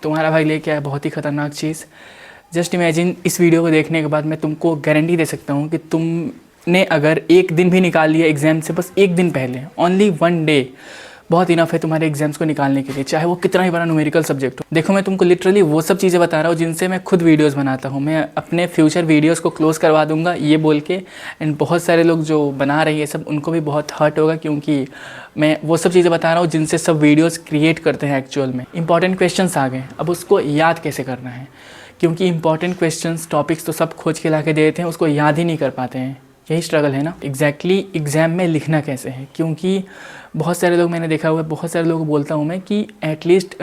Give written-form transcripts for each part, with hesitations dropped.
तुम्हारा भाई लेके आया बहुत ही ख़तरनाक चीज़। जस्ट इमेजिन, इस वीडियो को देखने के बाद मैं तुमको गारंटी दे सकता हूँ कि तुमने अगर एक दिन भी निकाल लिया एग्ज़ाम से, बस एक दिन पहले, ओनली वन डे, बहुत इनफ है तुम्हारे एग्जाम्स को निकालने के लिए, चाहे वो कितना ही बड़ा न्यूमेरिकल सब्जेक्ट हो। देखो, मैं तुमको लिटरली वो सब चीज़ें बता रहा हूँ जिनसे मैं खुद वीडियोस बनाता हूँ। मैं अपने फ्यूचर वीडियोस को क्लोज़ करवा दूंगा ये बोल के, एंड बहुत सारे लोग जो बना रहे हैं सब, उनको भी बहुत हर्ट होगा, क्योंकि मैं वो सब चीज़ें बता रहा हूँ जिनसे सब वीडियोज़ क्रिएट करते हैं एक्चुअल में। इंपॉर्टेंट क्वेश्चंस आ गए, अब उसको याद कैसे करना है, क्योंकि इंपॉर्टेंट क्वेश्चंस टॉपिक्स तो सब खोज के ला के देते हैं, उसको याद ही नहीं कर पाते हैं। यही स्ट्रगल है ना। एग्जैक्टली एग्ज़ाम में लिखना कैसे है, क्योंकि बहुत सारे लोग, मैंने देखा हुआ है, बहुत सारे लोगों को बोलता हूँ मैं कि एटलीस्ट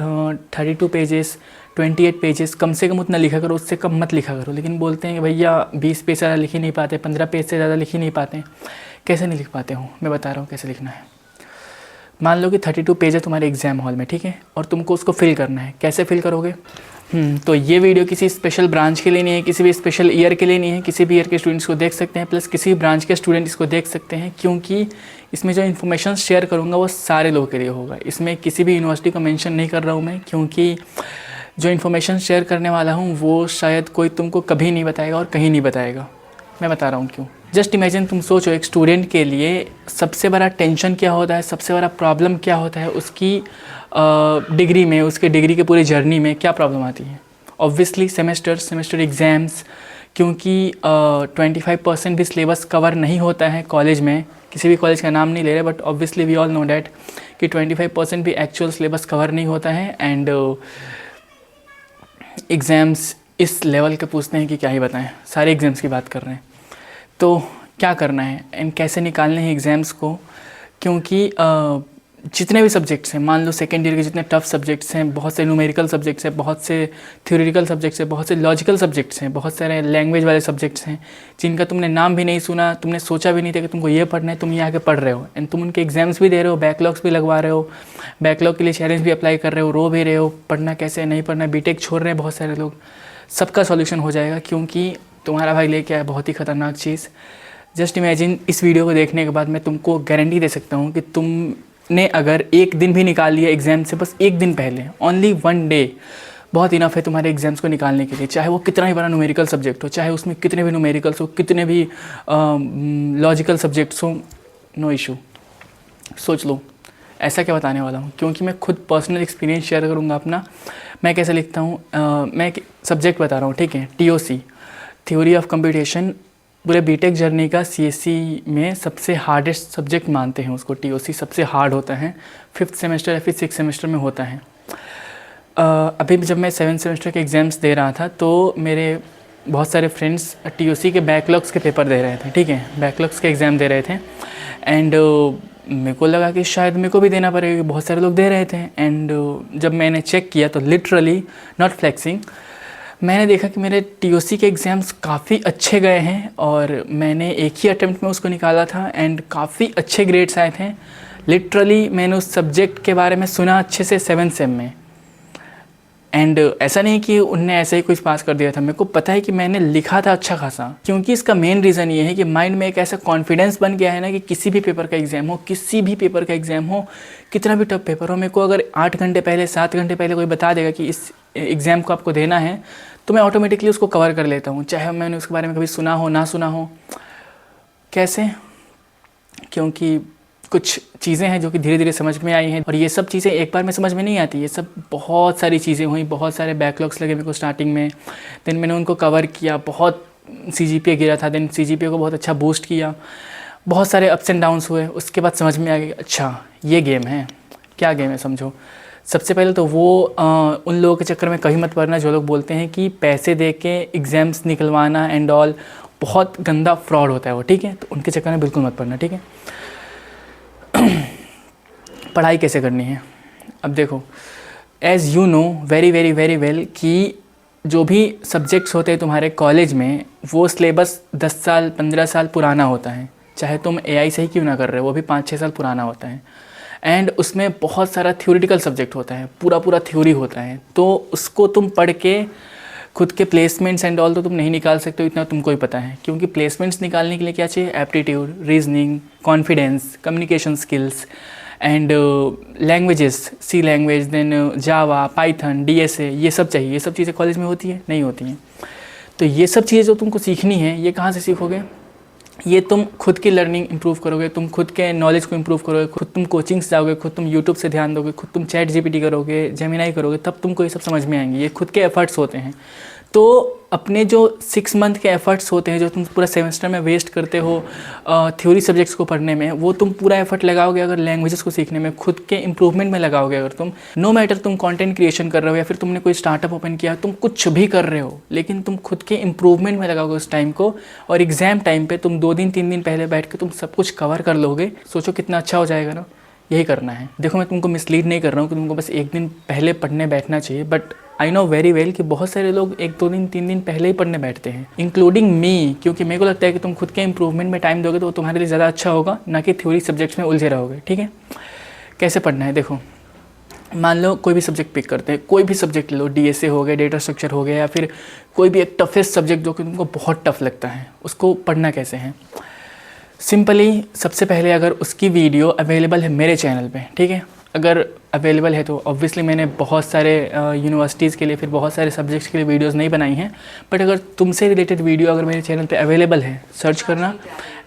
32 पेजेस 28 पेजेस कम से कम उतना लिखा करो, उससे कम मत लिखा करो। लेकिन बोलते हैं कि भैया 20 पेज से ज़्यादा लिख ही नहीं पाते, 15 पेज से ज़्यादा लिख ही नहीं पाते। कैसे नहीं लिख पाते हो, मैं बता रहा हूँ कैसे लिखना है। मान लो कि 32 पेज है तुम्हारे एग्ज़ाम हॉल में, ठीक है, और तुमको उसको फिल करना है। कैसे फिल करोगे? तो ये वीडियो किसी स्पेशल ब्रांच के लिए नहीं है, किसी भी स्पेशल ईयर के लिए नहीं है। किसी भी ईयर के स्टूडेंट्स को देख सकते हैं, प्लस किसी भी ब्रांच के स्टूडेंट इसको देख सकते हैं, क्योंकि इसमें जो इन्फॉर्मेशन शेयर करूँगा वो सारे लोगों के लिए होगा। इसमें किसी भी यूनिवर्सिटी को मेंशन नहीं कर रहा हूँ मैं, क्योंकि जो इन्फॉर्मेशन शेयर करने वाला हूँ वो शायद कोई तुमको कभी नहीं बताएगा और कहीं नहीं बताएगा। मैं बता रहा हूँ क्यों। जस्ट इमेजिन, तुम सोचो एक स्टूडेंट के लिए सबसे बड़ा टेंशन क्या होता है, सबसे बड़ा प्रॉब्लम क्या होता है, उसकी डिग्री में, उसके डिग्री के पूरी जर्नी में क्या प्रॉब्लम आती है। ऑब्वियसली सेमेस्टर एग्ज़ाम्स, क्योंकि 25% भी सिलेबस कवर नहीं होता है कॉलेज में। किसी भी कॉलेज का नाम नहीं ले रहे, but obviously we all know that कि 25% भी एक्चुअल सिलेबस कवर नहीं होता है। एंड एग्ज़ाम्स इस लेवल के पूछते हैं कि क्या ही बताएं, सारे एग्ज़ाम्स की बात कर रहे हैं। तो क्या करना है एंड कैसे निकालने हैं एग्ज़ाम्स को, क्योंकि जितने भी सब्जेक्ट्स हैं, मान लो सेकेंड ईयर के जितने टफ सब्जेक्ट्स हैं, बहुत से न्यूमेरिकल सब्जेक्ट्स हैं, बहुत से थ्योरेटिकल सब्जेक्ट्स हैं, बहुत से लॉजिकल सब्जेक्ट्स हैं, बहुत सारे लैंग्वेज वाले सब्जेक्ट्स हैं जिनका तुमने नाम भी नहीं सुना, तुमने सोचा भी नहीं था कि तुमको ये पढ़ना है, तुम ये आके पढ़ रहे हो, एंड तुम उनके एग्जाम्स भी दे रहे हो, बैकलॉग्स भी लगवा रहे हो, बैकलॉग के लिए चैलेंज भी अप्लाई कर रहे हो, रो भी रहे हो, पढ़ना कैसे नहीं पढ़ना, बीटेक छोड़ रहे हैं बहुत सारे लोग। सबका सॉल्यूशन हो जाएगा, क्योंकि तुम्हारा भाई लेके आया बहुत ही ख़तरनाक चीज़। जस्ट इमेजिन, इस वीडियो को देखने के बाद मैं तुमको गारंटी दे सकता हूँ कि तुमने अगर एक दिन भी निकाल लिया एग्ज़ाम से, बस एक दिन पहले, ओनली वन डे, बहुत इनफ है तुम्हारे एग्जाम्स को निकालने के लिए, चाहे वो कितना ही बड़ा न्यूमेरिकल सब्जेक्ट हो, चाहे उसमें कितने भी न्यूमेरिकल्स हो, कितने भी लॉजिकल सब्जेक्ट्स हो, नो इशू। सोच लो ऐसा क्या बताने वाला हूँ, क्योंकि मैं खुद पर्सनल एक्सपीरियंस शेयर करूँगा अपना। मैं कैसे लिखता हूँ, मैं सब्जेक्ट बता रहा हूँ, ठीक है। TOC, थ्योरी ऑफ कंप्यूटेशन, पूरे बीटेक जर्नी का CSE में सबसे हार्डेस्ट सब्जेक्ट मानते हैं उसको। TOC सबसे हार्ड होता है, 5th सेमेस्टर या फिर 6th सेमेस्टर में होता है। अभी जब मैं 7th सेमेस्टर के एग्ज़ाम्स दे रहा था, तो मेरे बहुत सारे फ्रेंड्स TOC के बैकलॉग्स के पेपर दे रहे थे, ठीक है, बैकलॉग्स के एग्ज़ाम दे रहे थे। एंड मेरे को लगा कि शायद मेरे को भी देना पड़ेगा, बहुत सारे लोग दे रहे थे। एंड जब मैंने चेक किया तो लिटरली, नॉट फ्लेक्सिंग, मैंने देखा कि मेरे TOC के एग्ज़ाम्स काफ़ी अच्छे गए हैं, और मैंने एक ही अटेम्प्ट में उसको निकाला था, एंड काफ़ी अच्छे ग्रेड्स आए थे। लिटरली मैंने उस सब्जेक्ट के बारे में सुना अच्छे से 7th सेम में, एंड ऐसा नहीं कि उनने ऐसे ही कुछ पास कर दिया था, मेरे को पता है कि मैंने लिखा था अच्छा खासा। क्योंकि इसका मेन रीज़न ये है कि माइंड में एक ऐसा कॉन्फिडेंस बन गया है ना कि किसी भी पेपर का एग्ज़ाम हो, किसी भी पेपर का एग्ज़ाम हो, कितना भी टफ पेपर हो, मेरे को अगर 8 घंटे पहले, 7 घंटे पहले कोई बता देगा कि इस एग्ज़ाम को आपको देना है, तो मैं ऑटोमेटिकली उसको कवर कर लेता हूँ, चाहे मैंने उसके बारे में कभी सुना हो ना सुना हो। कैसे? क्योंकि कुछ चीज़ें हैं जो कि धीरे धीरे समझ में आई हैं, और ये सब चीज़ें एक बार में समझ में नहीं आती, ये सब बहुत सारी चीज़ें हुई, बहुत सारे बैकलॉग्स लगे मेरे को स्टार्टिंग में, देन मैंने उनको कवर किया, बहुत CGPA गिरा था, देन CGPA को बहुत अच्छा बूस्ट किया, बहुत सारे अप्स एंड डाउन्स हुए, उसके बाद समझ में आ गया अच्छा ये गेम है। क्या गेम है समझो। सबसे पहले तो वो उन लोगों के चक्कर में कभी मत पड़ना जो लोग बोलते हैं कि पैसे दे के एग्ज़ाम्स निकलवाना एंड ऑल, बहुत गंदा फ्रॉड होता है वो, ठीक है, तो उनके चक्कर में बिल्कुल मत पड़ना, ठीक है। पढ़ाई कैसे करनी है, अब देखो, as you know very very very well कि जो भी सब्जेक्ट्स होते हैं तुम्हारे कॉलेज में, वो सिलेबस 10 साल 15 साल पुराना होता है, चाहे तुम AI से ही क्यों ना कर रहे हो, वो भी 5-6 साल पुराना होता है। एंड उसमें बहुत सारा थ्योरेटिकल सब्जेक्ट होता है, पूरा थ्योरी होता है, तो उसको तुम पढ़ के खुद के प्लेसमेंट्स एंड ऑल तो तुम नहीं निकाल सकते हो, इतना तुमको ही पता है। क्योंकि प्लेसमेंट्स निकालने के लिए क्या चाहिए, aptitude, reasoning, confidence, communication skills and languages, C language, then Java, Python, DSA, ये सब चाहिए। ये सब चीज़ें कॉलेज में होती है? नहीं होती हैं। तो ये सब चीज़ें जो तुमको सीखनी है, ये कहाँ से सीखोगे? ये तुम खुद की लर्निंग इंप्रूव करोगे, तुम खुद के नॉलेज को इंप्रूव करोगे, खुद तुम कोचिंग्स जाओगे, खुद तुम यूट्यूब से ध्यान दोगे, खुद तुम चैट जीपीटी करोगे, जेमिनाई करोगे, तब तुमको ये सब समझ में आएंगे। ये खुद के एफर्ट्स होते हैं। तो अपने जो 6 मंथ के एफर्ट्स होते हैं, जो तुम पूरा सेमेस्टर में वेस्ट करते हो थ्योरी सब्जेक्ट्स को पढ़ने में, वो तुम पूरा एफर्ट लगाओगे अगर लैंग्वेजेस को सीखने में, खुद के इंप्रूवमेंट में लगाओगे। अगर तुम नो मैटर तुम कंटेंट क्रिएशन कर रहे हो या फिर तुमने कोई स्टार्टअप ओपन किया, तुम कुछ भी कर रहे हो, लेकिन तुम खुद के इंप्रूवमेंट में लगाओगे उस टाइम को, और एग्जाम टाइम पे तुम 2 दिन 3 दिन पहले बैठ के तुम सब कुछ कवर कर लोगे, सोचो कितना अच्छा हो जाएगा ना। यही करना है। देखो, मैं तुमको मिसलीड नहीं कर रहा हूँ कि तुमको बस 1 दिन पहले पढ़ने बैठना चाहिए, but I know very well कि बहुत सारे लोग 1-2 दिन 3 दिन पहले ही पढ़ने बैठते हैं, इंक्लूडिंग मी, क्योंकि मेरे को लगता है कि तुम खुद के इंप्रूवमेंट में टाइम दोगे तो तुम्हारे लिए ज़्यादा अच्छा होगा, ना कि थ्योरी सब्जेक्ट्स में उलझे रहोगे। ठीक है, कैसे पढ़ना है? देखो, मान लो कोई भी सब्जेक्ट पिक करते हैं, कोई भी सब्जेक्ट लो, डीएसए हो गया, डेटा स्ट्रक्चर हो गया, या फिर कोई भी एक टफेस्ट सब्जेक्ट जो कि तुमको बहुत टफ लगता है, उसको पढ़ना कैसे है? सिंपली सबसे पहले अगर उसकी वीडियो अवेलेबल है मेरे चैनल पे, ठीक है, अगर अवेलेबल है तो ऑब्वियसली मैंने बहुत सारे यूनिवर्सिटीज़ के लिए, फिर बहुत सारे सब्जेक्ट्स के लिए वीडियोस नहीं बनाई हैं, बट अगर तुमसे रिलेटेड वीडियो अगर मेरे चैनल पे अवेलेबल है, सर्च करना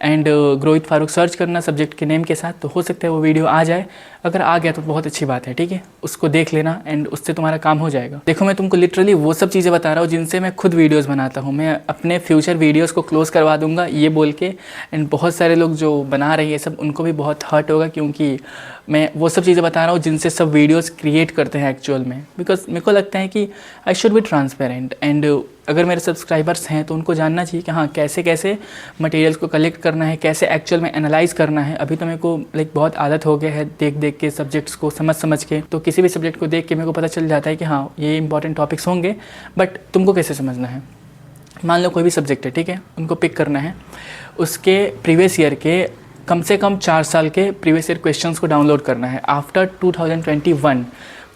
एंड ग्रोहित फारूक सर्च करना सब्जेक्ट के नेम के साथ, तो हो सकता है वो वीडियो आ जाए। अगर आ गया तो बहुत अच्छी बात है, ठीक है, उसको देख लेना एंड उससे तुम्हारा काम हो जाएगा। देखो, मैं तुमको लिटरली वो सब चीज़ें बता रहा हूँ जिनसे मैं खुद वीडियोज़ बनाता हूँ। मैं अपने फ्यूचर वीडियोज़ को क्लोज़ करवा दूँगा ये बोल के, एंड बहुत सारे लोग जो बना रहे हैं सब, उनको भी बहुत हर्ट होगा, क्योंकि मैं वो सब चीज़ें बता रहा हूँ जिनसे सब वीडियोस क्रिएट करते हैं एक्चुअल में। बिकॉज मेरे को लगता है कि I should be transparent, and अगर मेरे सब्सक्राइबर्स हैं तो उनको जानना चाहिए कि हाँ, कैसे कैसे मटेरियल्स को कलेक्ट करना है, कैसे एक्चुअल में एनालाइज करना है। अभी तो मेरे को बहुत आदत हो गया है देख देख के सब्जेक्ट्स को समझ के, तो किसी भी सब्जेक्ट को देख के मेरे को पता चल जाता है कि हाँ, ये इंपॉर्टेंट टॉपिक्स होंगे, बट तुमको कैसे समझना है। मान लो कोई भी सब्जेक्ट है, ठीक है, उनको पिक करना है, उसके प्रीवियस ईयर के कम से कम 4 साल के प्रीवियस ईयर क्वेश्चंस को डाउनलोड करना है। आफ्टर 2021,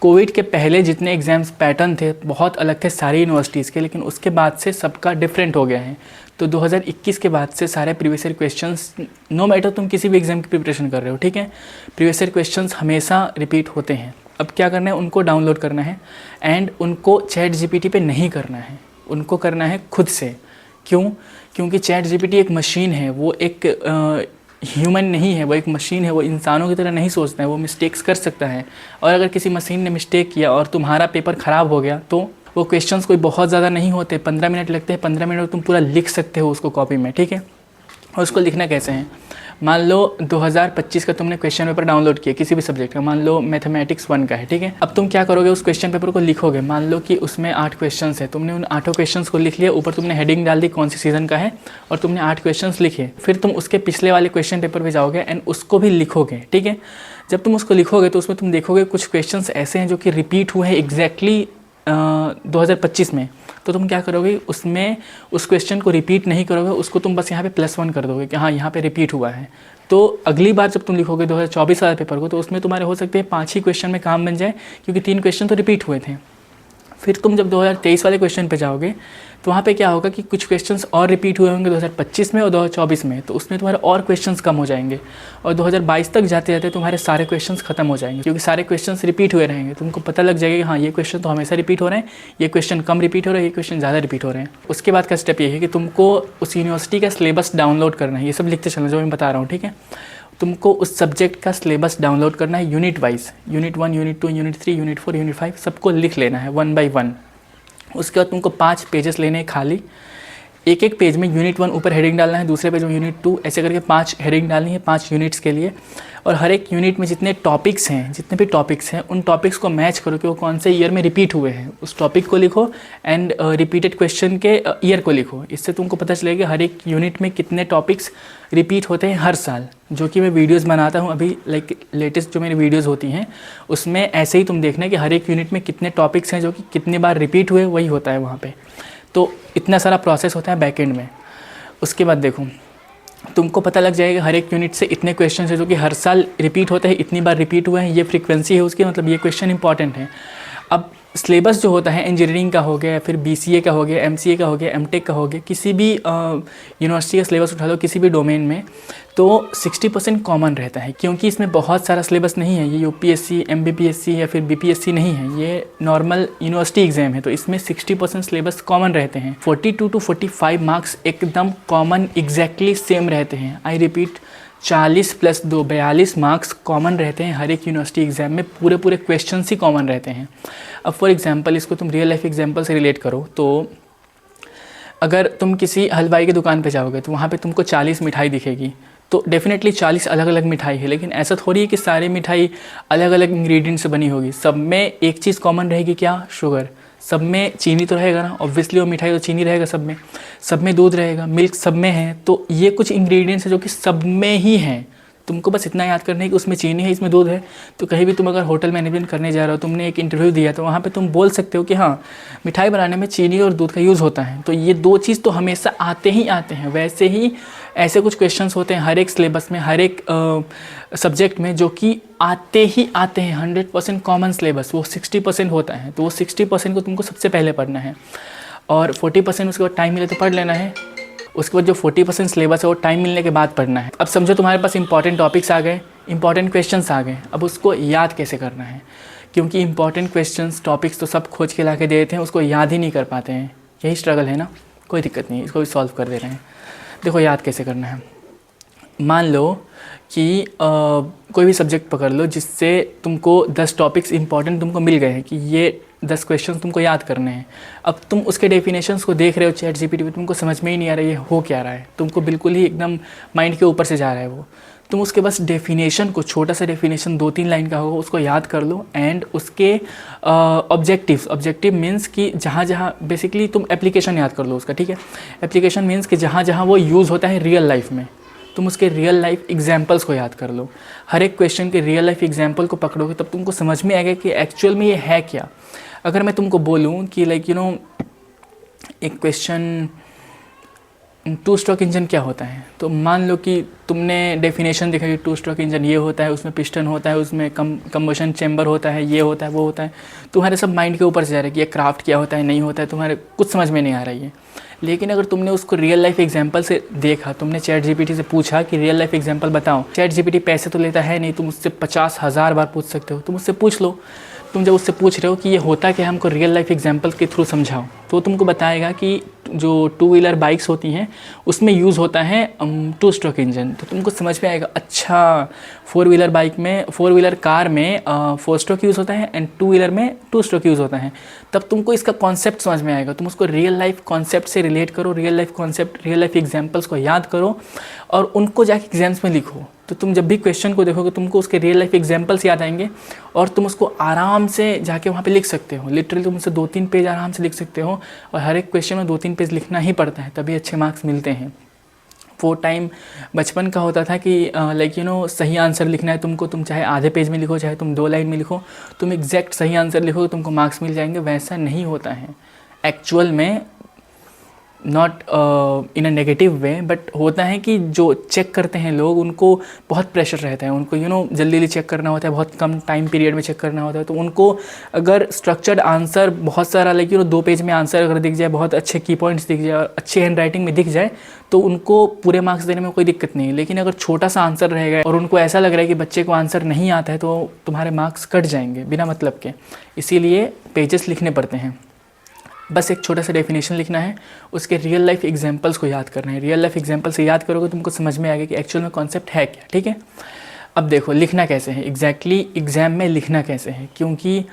कोविड के पहले जितने एग्ज़ाम्स पैटर्न थे बहुत अलग थे सारी यूनिवर्सिटीज़ के, लेकिन उसके बाद से सबका डिफरेंट हो गया है। तो 2021 के बाद से सारे previous year questions, no matter तुम किसी भी एग्ज़ाम की प्रिपरेशन कर रहे हो, ठीक है, प्रीवियस ईयर क्वेश्चंस हमेशा रिपीट होते हैं। अब क्या करना है, उनको डाउनलोड करना है, एंड उनको चैट जीपीटी पे नहीं करना है, उनको करना है खुद से। क्यों? क्योंकि चैट जीपीटी एक मशीन है, वो एक ह्यूमन नहीं है, वो एक मशीन है, वो इंसानों की तरह नहीं सोचता है, वो मिस्टेक्स कर सकता है। और अगर किसी मशीन ने मिस्टेक किया और तुम्हारा पेपर ख़राब हो गया, तो वो क्वेश्चंस कोई बहुत ज़्यादा नहीं होते, 15 मिनट लगते हैं, 15 मिनट तुम पूरा लिख सकते हो उसको कॉपी में, ठीक है। और उसको लिखना कैसे है, मान लो 2025 का तुमने क्वेश्चन पेपर डाउनलोड किया किसी भी सब्जेक्ट का, मान लो मैथमेटिक्स 1 का है, ठीक है। अब तुम क्या करोगे, उस क्वेश्चन पेपर को लिखोगे। मान लो कि उसमें 8 क्वेश्चंस है, तुमने उन 8 क्वेश्चंस को लिख लिया, ऊपर तुमने हेडिंग डाल दी कौन सी सीज़न का है, और तुमने 8 क्वेश्चंस लिखे। फिर तुम उसके पिछले वाले क्वेश्चन पेपर पे जाओगे एंड उसको भी लिखोगे, ठीक है। जब तुम उसको लिखोगे तो उसमें तुम देखोगे कुछ क्वेश्चंस ऐसे हैं जो कि रिपीट हुए हैं एग्जैक्टली 2025 में। तो तुम क्या करोगे, उसमें उस क्वेश्चन को रिपीट नहीं करोगे, उसको तुम बस यहाँ पे +1 कर दोगे कि हाँ, यहाँ पे रिपीट हुआ है। तो अगली बार जब तुम लिखोगे 2024 वाले पेपर को, तो उसमें तुम्हारे हो सकते हैं 5 ही क्वेश्चन में काम बन जाए, क्योंकि 3 क्वेश्चन तो रिपीट हुए थे। फिर तुम जब 2023 वाले क्वेश्चन पे जाओगे तो वहाँ पे क्या होगा कि कुछ क्वेश्चंस और रिपीट हुए होंगे 2025 में और 2024 में, तो उसमें तुम्हारे और क्वेश्चंस कम हो जाएंगे, और 2022 तक जाते जाते तुम्हारे सारे क्वेश्चंस खत्म हो जाएंगे, क्योंकि सारे क्वेश्चंस रिपीट हुए रहेंगे। तुमको पता लग जाएगा कि हाँ, ये क्वेश्चन तो हमेशा रिपीट हो रहे हैं, ये क्वेश्चन कम रिपीट हो रहे हैं, ये क्वेश्चन ज़्यादा रिपीट हो रहे हैं। उसके बाद का स्टेप ये है कि तुमको उस यूनिवर्सिटी का सिलेबस डाउनलोड करना है। ये सब लिखते चलना जो मैं बता रहा हूँ, ठीक है। तुमको उस सब्जेक्ट का सिलेबस डाउनलोड करना है unit wise, unit 1, unit 2, unit 3, unit 4, unit 5, सबको लिख लेना है 1 by 1। उसके बाद तुमको 5 पेजेस लेने हैं खाली, एक एक पेज में यूनिट 1 ऊपर हेडिंग डालना है, दूसरे पेज में यूनिट 2, ऐसे करके 5 हेडिंग डालनी है 5 यूनिट्स के लिए। और हर एक यूनिट में जितने टॉपिक्स हैं, जितने भी टॉपिक्स हैं, उन टॉपिक्स को मैच करो कि वो कौन से ईयर में रिपीट हुए हैं, उस टॉपिक को लिखो एंड रिपीटेड क्वेश्चन के ईयर को लिखो। इससे तुमको पता चलेगा हर एक यूनिट में कितने टॉपिक्स रिपीट होते हैं हर साल, जो कि मैं वीडियोज़ बनाता हूँ अभी, लाइक लेटेस्ट जो मेरी वीडियोज़ होती हैं उसमें ऐसे ही तुम देखना कि हर एक यूनिट में कितने टॉपिक्स हैं जो कि कितनी बार रिपीट हुए, वही होता है वहाँ पे। तो इतना सारा प्रोसेस होता है बैकएंड में। उसके बाद देखो, तुमको पता लग जाएगा हर एक यूनिट से इतने क्वेश्चन है जो कि हर साल रिपीट होते हैं, इतनी बार रिपीट हुए हैं, ये फ्रीक्वेंसी है उसकी, मतलब ये क्वेश्चन इंपॉर्टेंट है। अब सिलेबस जो होता है इंजीनियरिंग का हो गया या फिर बीसीए का हो गया, एमसीए का हो गया, एमटेक का हो गया, किसी भी यूनिवर्सिटी का सिलेबस उठा लो किसी भी डोमेन में, तो 60% कॉमन रहता है, क्योंकि इसमें बहुत सारा सिलेबस नहीं है। ये यूपीएससी, एमबीपीएससी या फिर बीपीएससी नहीं है, ये नॉर्मल यूनिवर्सिटी एग्जाम है, तो इसमें 60% सिलेबस कॉमन रहते हैं। 42 to 45 मार्क्स एकदम कॉमन एग्जैक्टली सेम रहते हैं। आई रिपीट, 40 + 2 42 मार्क्स कॉमन रहते हैं हर एक यूनिवर्सिटी एग्जाम में, पूरे पूरे क्वेश्चन ही कॉमन रहते हैं। अब फॉर एग्जांपल इसको तुम रियल लाइफ एग्जांपल से रिलेट करो, तो अगर तुम किसी हलवाई की दुकान पे जाओगे तो वहाँ पे तुमको 40 मिठाई दिखेगी, तो डेफिनेटली 40 अलग अलग मिठाई है, लेकिन ऐसा थोड़ी है कि सारी मिठाई अलग अलग इंग्रेडिएंट से बनी होगी। सब में एक चीज़ कॉमन रहेगी, क्या? शुगर। सब में चीनी तो रहेगा ना, ऑब्वियसली वो मिठाई तो चीनी रहेगा सब में दूध रहेगा, मिल्क सब में है। तो ये कुछ इंग्रेडिएंट्स है जो कि सब में ही हैं। तुमको बस इतना याद करना है कि उसमें चीनी है, इसमें दूध है। तो कहीं भी तुम अगर होटल मैनेजमेंट करने जा रहे हो, तुमने एक इंटरव्यू दिया, तो वहाँ पे तुम बोल सकते हो कि हाँ, मिठाई बनाने में चीनी और दूध का यूज़ होता है। तो ये दो चीज़ तो हमेशा आते ही आते हैं। वैसे ही ऐसे कुछ क्वेश्चंस होते हैं हर एक सिलेबस में, हर एक सब्जेक्ट में, जो कि आते ही आते हैं। 100% कॉमन सिलेबस वो 60% होता है, तो वो 60% को तुमको सबसे पहले पढ़ना है, और 40% उसके बाद टाइम मिले तो पढ़ लेना है। उसके बाद जो 40% सिलेबस है वो टाइम मिलने के बाद पढ़ना है। अब समझो तुम्हारे पास इंपॉर्टेंट टॉपिक्स आ गए, इंपॉर्टेंट क्वेश्चंस आ गए, अब उसको याद कैसे करना है, क्योंकि इंपॉर्टेंट क्वेश्चंस टॉपिक्स तो सब खोज के ला के दे देते हैं, उसको याद ही नहीं कर पाते हैं। यही स्ट्रगल है ना, कोई दिक्कत नहीं, इसको भी सॉल्व कर दे रहे हैं। देखो याद कैसे करना है। मान लो कि कोई भी सब्जेक्ट पकड़ लो जिससे तुमको 10 टॉपिक्स इंपॉर्टेंट तुमको मिल गए हैं कि ये 10 क्वेश्चंस तुमको याद करने हैं। अब तुम उसके डेफिनेशंस को देख रहे हो चैट जीपीटी पे, तुमको समझ में ही नहीं आ रहा है ये हो क्या रहा है, तुमको बिल्कुल ही एकदम माइंड के ऊपर से जा रहा है वो। तुम उसके बस डेफिनेशन को, छोटा सा डेफिनेशन 2-3 लाइन का होगा, उसको याद कर लो, एंड उसके ऑब्जेक्टिव मीन्स कि जहाँ जहाँ बेसिकली तुम एप्लीकेशन याद कर लो उसका, ठीक है। एप्लीकेशन मीन्स कि जहाँ जहाँ वो यूज़ होता है रियल लाइफ में, तुम उसके रियल लाइफ एग्जाम्पल्स को याद कर लो। हर एक क्वेश्चन के रियल लाइफ एग्जाम्पल को पकड़ोगे तब तुमको समझ में आएगा कि एक्चुअल में ये है क्या। अगर मैं तुमको बोलूँ कि लाइक एक क्वेश्चन 2 स्ट्रोक इंजन क्या होता है, तो मान लो कि तुमने डेफिनेशन देखा कि 2 स्ट्रोक इंजन ये होता है, उसमें पिस्टन होता है, उसमें कंबशन चैम्बर होता है, ये होता है, वो होता है। तुम्हारे सब माइंड के ऊपर से जा रहा है कि ये क्राफ्ट क्या होता है, नहीं होता है, तुम्हारे कुछ समझ में नहीं आ रही है। लेकिन अगर तुमने उसको रियल लाइफ एग्जांपल से देखा, तुमने चैट जीपीटी से पूछा कि रियल लाइफ एग्जांपल बताओ, चैट जीपीटी पैसे तो लेता है नहीं, तुम उससे 50,000 बार पूछ सकते हो, तुम उससे पूछ लो। तुम जब उससे पूछ रहे हो कि ये होता क्या, हमको रियल लाइफ एग्जांपल के थ्रू समझाओ, तो तुमको बताएगा कि जो 2 व्हीलर बाइक्स होती हैं उसमें यूज़ होता है 2 स्ट्रोक इंजन। तो तुमको समझ में आएगा, अच्छा 4 व्हीलर बाइक में, 4 व्हीलर कार में 4 स्ट्रोक यूज़ होता है एंड 2 व्हीलर में 2 स्ट्रोक यूज़ होता है। तब तुमको इसका कॉन्सेप्ट समझ में आएगा। तुम उसको रियल लाइफ कॉन्सेप्ट से रिलेट करो, real life concept, real life examples को याद करो और उनको जाके एग्जाम्स में लिखो। तो तुम जब भी क्वेश्चन को देखोगे तुमको उसके रियल लाइफ एग्जाम्पल्स याद आएंगे और तुम उसको आराम से जाके वहाँ पे लिख सकते हो। लिटरली तुम उससे 2-3 पेज आराम से लिख सकते हो, और हर एक क्वेश्चन में 2-3 पेज लिखना ही पड़ता है, तभी अच्छे मार्क्स मिलते हैं। वो टाइम बचपन का होता था कि सही आंसर लिखना है तुमको, तुम चाहे आधे पेज में लिखो, चाहे तुम 2 लाइन में लिखो, तुम एग्जैक्ट सही आंसर लिखो, तुमको मार्क्स मिल जाएंगे। वैसा नहीं होता है एक्चुअल में, not in a negative way, but होता है कि जो चेक करते हैं लोग उनको बहुत प्रेशर रहता है, उनको जल्दी जल्दी चेक करना होता है, बहुत कम टाइम पीरियड में चेक करना होता है। तो उनको अगर स्ट्रक्चर्ड आंसर बहुत सारा 2 पेज में आंसर अगर दिख जाए, बहुत अच्छे की पॉइंट्स दिख जाए और अच्छी हैंड राइटिंग में दिख जाए, तो उनको पूरे मार्क्स देने में कोई दिक्कत नहीं है। लेकिन अगर छोटा सा आंसर रहेगा और उनको ऐसा लग रहा है कि बच्चे को आंसर नहीं आता है, तो तुम्हारे मार्क्स कट जाएंगे बिना मतलब के। इसीलिए पेजेस लिखने पड़ते हैं। बस एक छोटा सा डेफिनेशन लिखना है, उसके रियल लाइफ एग्जांपल्स को याद करना है। रियल लाइफ एग्जांपल से याद करोगे तुमको समझ में आएगा कि एक्चुअल में कॉन्सेप्ट है क्या, ठीक है। अब देखो लिखना कैसे है, एग्जैक्टली एग्ज़ाम में लिखना कैसे है, क्योंकि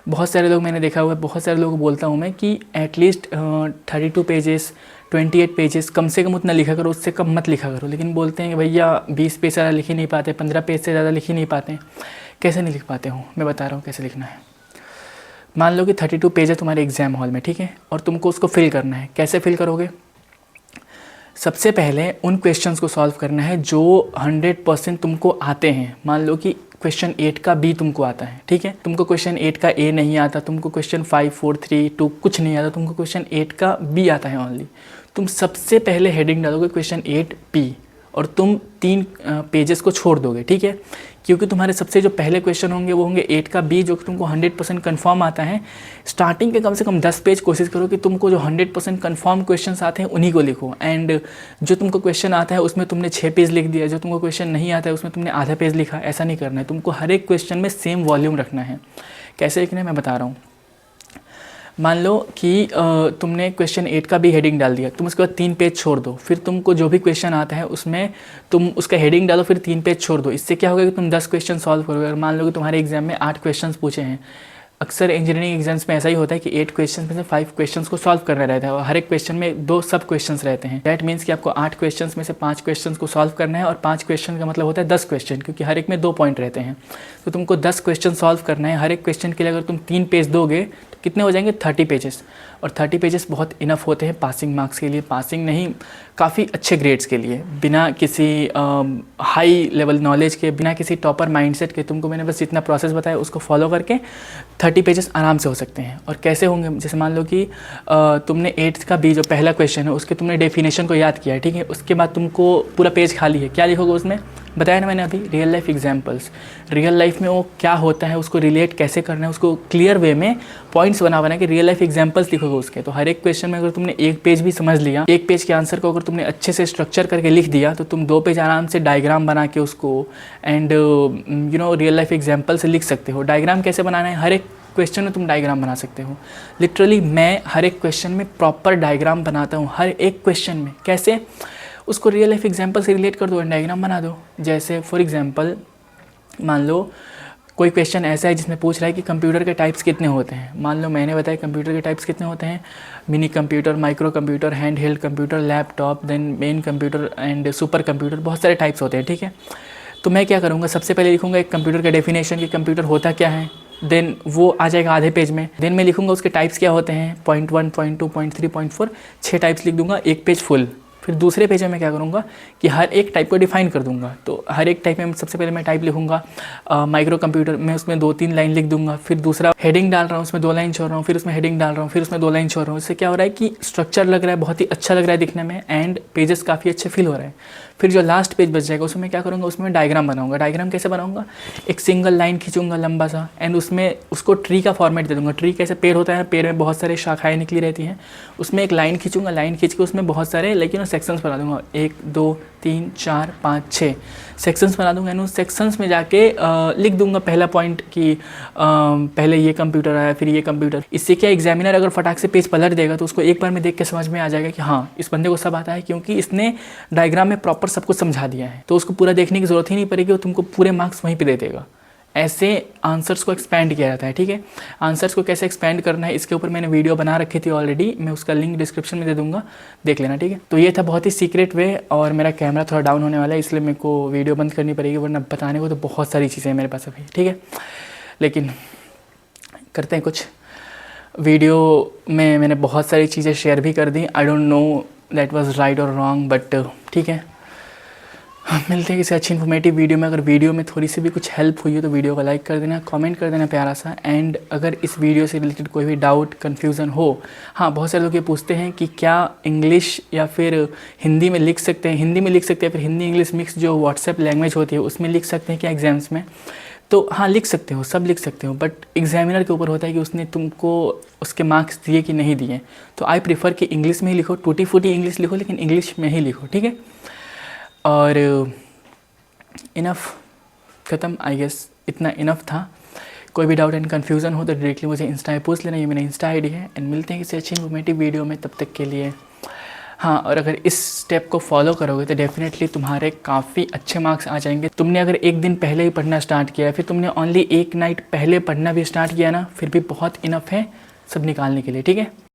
बहुत सारे लोग, मैंने देखा हुआ है, बहुत सारे लोगों को बोलता हूँ मैं कि एटलीस्ट 32 पेजेस 28 पेजेस कम से कम उतना लिखा करो, उससे कम मत लिखा करो। लेकिन बोलते हैं कि भैया 20 पेज से ज़्यादा लिख ही नहीं पाते, 15 पेज से ज़्यादा लिख ही नहीं पाते। कैसे नहीं लिख पाते हो, मैं बता रहा हूँ कैसे लिखना है। मान लो कि 32 पेज है तुम्हारे एग्जाम हॉल में, ठीक है, और तुमको उसको फिल करना है। कैसे फिल करोगे? सबसे पहले उन क्वेश्चंस को सॉल्व करना है जो 100% तुमको आते हैं। मान लो कि क्वेश्चन 8 का बी तुमको आता है, ठीक है, तुमको क्वेश्चन 8 का ए नहीं आता, तुमको क्वेश्चन 5, 4, 3, 2 कुछ नहीं आता, तुमको क्वेश्चन 8 का बी आता है ओनली। तुम सबसे पहले हेडिंग डालोगे क्वेश्चन 8 बी, और तुम 3 पेजेस को छोड़ दोगे, ठीक है। क्योंकि तुम्हारे सबसे जो पहले क्वेश्चन होंगे वो होंगे 8 का बी, जो कि तुमको 100% कन्फर्म आता है। स्टार्टिंग के कम से कम 10 पेज कोशिश करो कि तुमको जो 100% कन्फर्म क्वेश्चन आते हैं उन्हीं को लिखो। एंड जो तुमको क्वेश्चन आता है उसमें तुमने 6 पेज लिख दिया, जो तुमको क्वेश्चन नहीं आता है उसमें तुमने आधा पेज लिखा, ऐसा नहीं करना है। तुमको हर एक क्वेश्चन में सेम वॉल्यूम रखना है। कैसे लिखना है मैं बता रहा हूँ। मान लो कि तुमने क्वेश्चन 8 का भी हेडिंग डाल दिया, तुम उसके बाद 3 पेज छोड़ दो, फिर तुमको जो भी क्वेश्चन आता है उसमें तुम उसका हेडिंग डालो, फिर 3 पेज छोड़ दो। इससे क्या होगा कि तुम 10 क्वेश्चन सॉल्व करोगे। अगर मान लो कि तुम्हारे एग्जाम में 8 क्वेश्चन पूछे हैं, अक्सर इंजीनियरिंग एग्जाम्स में ऐसा ही होता है कि 8 क्वेश्चन में से 5 क्वेश्चंस को सॉल्व करना रहता है और हर एक क्वेश्चन में 2 सब क्वेश्चंस रहते हैं। दैट मीन्स कि आपको 8 क्वेश्चंस में से 5 क्वेश्चंस को सॉल्व करना है, और 5 क्वेश्चन का मतलब होता है 10 क्वेश्चन, क्योंकि हर एक में 2 पॉइंट रहते हैं। तो तुमको 10 क्वेश्चन सॉल्व करना है। हर एक क्वेश्चन के लिए अगर तुम 3 पेज दोगे तो कितने हो जाएंगे, 30 पेजेस। और 30 पेजेस बहुत इनफ होते हैं पासिंग मार्क्स के लिए, पासिंग नहीं काफ़ी अच्छे ग्रेड्स के लिए, बिना किसी हाई लेवल नॉलेज के, बिना किसी टॉपर माइंडसेट के। तुमको मैंने बस जितना प्रोसेस बताया उसको फॉलो करके 30 पेजेस आराम से हो सकते हैं। और कैसे होंगे, जैसे मान लो कि तुमने 8th का बी जो पहला क्वेश्चन है उसके तुमने डेफिनेशन को याद किया है, ठीक है। उसके बाद तुमको पूरा पेज खाली है, क्या लिखोगे उसमें, बताया ना मैंने अभी, real life examples. Real life में वो क्या होता है, उसको रिलेट कैसे करना है, उसको क्लियर वे में पॉइंट्स बना के रियल लाइफ एग्जाम्पल्स लिखोगे उसके। तो हर एक क्वेश्चन में अगर तुमने 1 पेज भी समझ लिया, 1 पेज के आंसर को अगर तुमने अच्छे से स्ट्रक्चर करके लिख दिया, तो तुम 2 पेज आराम से डायग्राम बना के उसको एंड रियल लाइफ एग्जाम्पल से लिख सकते हो। डायग्राम कैसे बनाना है, हर एक क्वेश्चन में तुम डायग्राम बना सकते हो। लिटरली मैं हर एक क्वेश्चन में प्रॉपर डायग्राम बनाता हूँ, हर एक क्वेश्चन में। कैसे, उसको रियल लाइफ एग्जाम्पल से रिलेट कर दो एंड डायग्राम बना दो। जैसे फॉर एग्जांपल मान लो कोई क्वेश्चन ऐसा है जिसमें पूछ रहा है कि कंप्यूटर के टाइप्स कितने होते हैं। मान लो मैंने बताया कंप्यूटर के टाइप्स कितने होते हैं, mini computer, micro computer, hand held computer, laptop, then main computer and super computer, बहुत सारे टाइप्स होते हैं, ठीक है। तो मैं क्या करूँगा, सबसे पहले लिखूँगा एक कंप्यूटर का डेफिनेशन कि कंप्यूटर होता क्या है, देन वो आ जाएगा आधे पेज में। देन मैं लिखूँगा उसके टाइप्स क्या होते हैं, point 1, point 2, point 3, point 4, 6 types लिख दूँगा, 1 पेज फुल। फिर दूसरे पेज में मैं क्या करूँगा कि हर एक टाइप को डिफाइन कर दूंगा। तो हर एक टाइप में सबसे पहले मैं टाइप लिखूँगा माइक्रो कंप्यूटर में, उसमें 2-3 लाइन लिख दूंगा। फिर दूसरा हेडिंग डाल रहा हूँ, उसमें 2 लाइन छोड़ रहा हूँ, फिर उसमें हेडिंग डाल रहा हूँ, फिर उसमें 2 लाइन छोड़ रहा हूँ। इससे क्या हो रहा है कि स्ट्रक्चर लग रहा है, बहुत ही अच्छा लग रहा है दिखने में एंड पेजेस काफ़ी अच्छे फिल हो रहे हैं। फिर जो लास्ट पेज बच जाएगा उसमें मैं क्या करूँगा, उसमें डायग्राम बनाऊँगा। डायग्राम कैसे बनाऊँगा, एक सिंगल लाइन खींचूंगा लंबा सा एंड उसमें उसको ट्री का फॉर्मेट दे दूँगा। ट्री कैसे, पेड़ होता है, पेड़ में बहुत सारे शाखाएँ निकली रहती हैं, उसमें एक लाइन खींचूंगा, लाइन खींच के उसमें बहुत सारे लेकिन सेक्शंस बना दूँगा, 1, 2, 3, 4, 5, 6 सेक्शंस बना दूंगा। उन सेक्शंस में जाके लिख दूंगा पहला पॉइंट कि पहले ये कंप्यूटर आया, फिर ये कंप्यूटर। इससे क्या एग्जामिनर अगर फटाक से पेज पलट देगा तो उसको एक बार में देख के समझ में आ जाएगा कि हाँ इस बंदे को सब आता है, क्योंकि इसने डायग्राम में प्रॉपर सब कुछ समझा दिया है। तो उसको पूरा देखने की ज़रूरत ही नहीं पड़ेगी, वो तुमको पूरे मार्क्स वहीं पर दे देगा। ऐसे आंसर्स को एक्सपेंड किया जाता है, ठीक है। आंसर्स को कैसे एक्सपेंड करना है इसके ऊपर मैंने वीडियो बना रखी थी ऑलरेडी, मैं उसका लिंक डिस्क्रिप्शन में दे दूंगा, देख लेना, ठीक है। तो ये था बहुत ही सीक्रेट वे, और मेरा कैमरा थोड़ा डाउन होने वाला है इसलिए मेरे को वीडियो बंद करनी पड़ेगी, वरना बताने को तो बहुत सारी चीज़ें हैं मेरे पास अभी, ठीक है। लेकिन करते हैं कुछ। वीडियो में मैंने बहुत सारी चीज़ें शेयर भी कर दी, I don't know that was right और रॉन्ग, बट ठीक है। मिलते हैं किसी अच्छी इन्फॉर्मेटिव वीडियो में। अगर वीडियो में थोड़ी सी भी कुछ हेल्प हुई हो तो वीडियो को लाइक कर देना, कमेंट कर देना प्यारा सा। एंड अगर इस वीडियो से रिलेटेड कोई भी डाउट कन्फ्यूज़न हो, हाँ बहुत सारे लोग ये पूछते हैं कि क्या इंग्लिश या फिर हिंदी में लिख सकते हैं, हिंदी में लिख सकते हैं, फिर हिंदी इंग्लिश मिक्स जो व्हाट्सएप लैंग्वेज होती है उसमें लिख सकते हैं क्या एग्जाम्स में। तो हाँ लिख सकते हो, सब लिख सकते हो, बट एग्जामिनर के ऊपर होता है कि उसने तुमको उसके मार्क्स दिए कि नहीं दिए। तो आई प्रीफर कि इंग्लिश में ही लिखो, टूटी फूटी इंग्लिश लिखो लेकिन इंग्लिश में ही लिखो, ठीक है। और इनफ, ख़त्म, आई गेस इतना इनफ था। कोई भी डाउट एंड कन्फ्यूज़न हो तो डायरेक्टली मुझे इंस्टा पे पूछ लेना, ये मेरा इंस्टा आईडी है। एंड मिलते हैं किसी अच्छी इन्फॉर्मेटिव वीडियो में, तब तक के लिए हाँ। और अगर इस स्टेप को फॉलो करोगे तो डेफिनेटली तुम्हारे काफ़ी अच्छे मार्क्स आ जाएंगे। तुमने अगर एक दिन पहले ही पढ़ना स्टार्ट किया, फिर तुमने ओनली एक नाइट पहले पढ़ना भी स्टार्ट किया ना, फिर भी बहुत इनफ है सब निकालने के लिए, ठीक है।